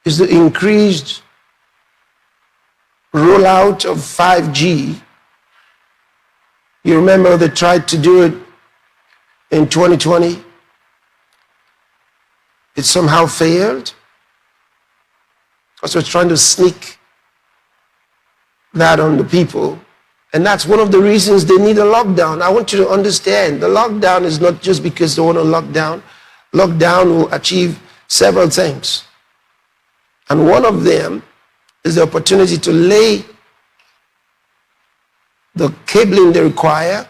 is the increased rollout of 5G. You remember they tried to do it in 2020. It somehow failed because we're trying to sneak that on the people. And that's one of the reasons they need a lockdown. I want you to understand, the lockdown is not just because they want to lock down. Lockdown will achieve several things. And one of them is the opportunity to lay the cabling they require.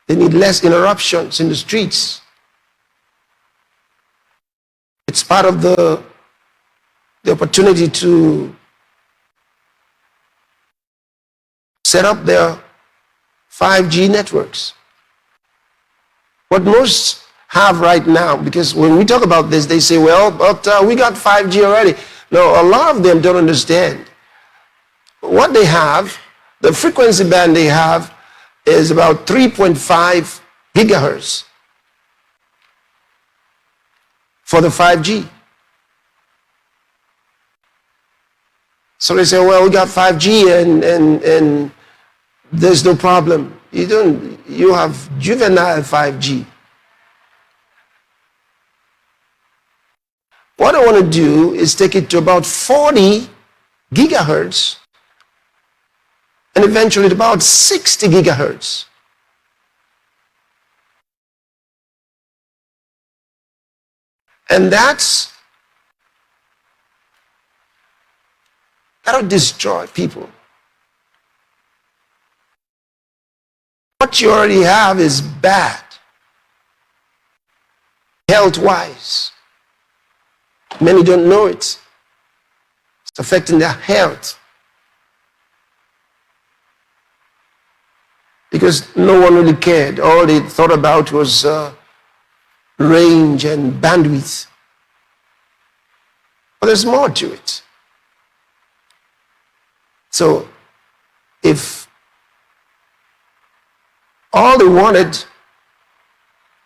They need less interruptions in the streets. It's part of the opportunity to set up their 5G networks. What most have right now, because when we talk about this, they say, well, but we got 5G already. No, a lot of them don't understand. What they have, the frequency band they have is about 3.5 gigahertz for the 5G. So they say, well, we got 5G and there's no problem. You have juvenile 5G. What I want to do is take it to about 40 gigahertz and eventually to about 60 gigahertz. And that'll destroy people. What you already have is bad, health-wise. Many don't know it. It's affecting their health. Because no one really cared. All they thought about was range and bandwidth. But there's more to it. So if all they wanted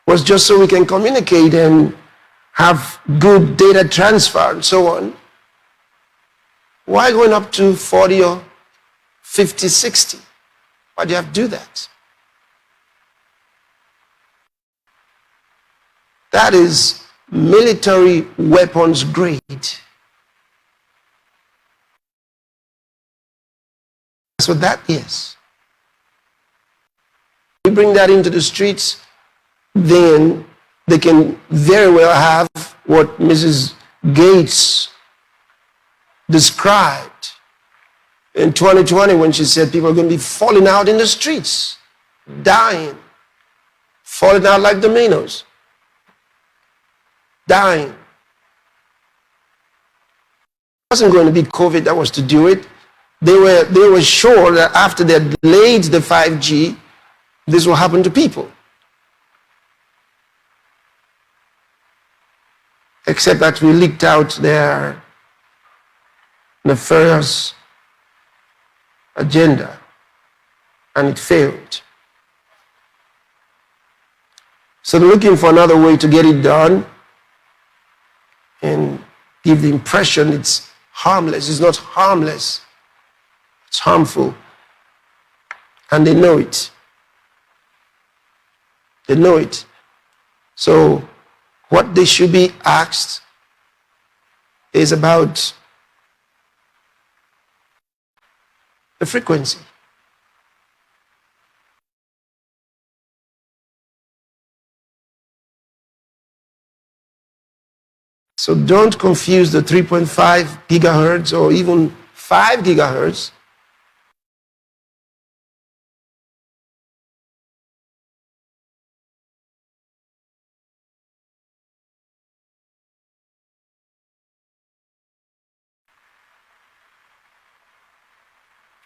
was just so we can communicate and have good data transfer and so on, why going up to 40 or 50, 60? Why do you have to do that? That is military weapons grade. That's what that is. You bring that into the streets, then they can very well have what Mrs. Gates described in 2020 when she said people are going to be falling out in the streets, dying, falling out like dominoes, dying. It wasn't going to be COVID that was to do it. They were sure that after they had laid the 5G, this will happen to people. Except that we leaked out their nefarious agenda, and it failed. So they're looking for another way to get it done and give the impression it's harmless. It's not harmless. It's harmful. And they know it. They know it. So what they should be asked is about the frequency. So don't confuse the 3.5 gigahertz or even 5 gigahertz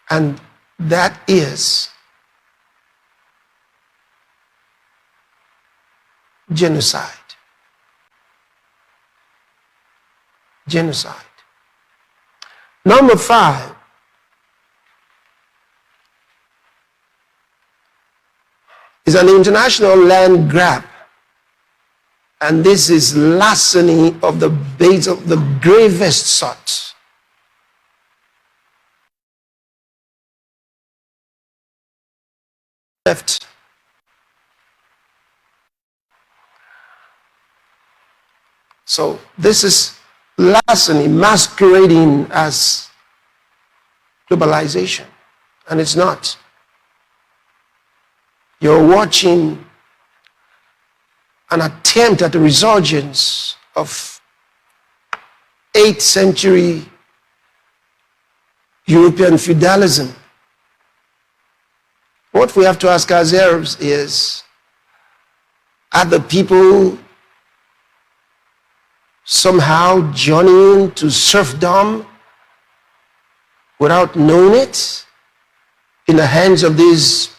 and that is genocide. Genocide. Number 5, is an international land grab And this is larceny of the base of the gravest sort. Left. So this is larceny masquerading as globalization, and it's not. You're watching an attempt at the resurgence of 8th century European feudalism. What we have to ask ourselves is, are the people somehow journeying to serfdom without knowing it, in the hands of these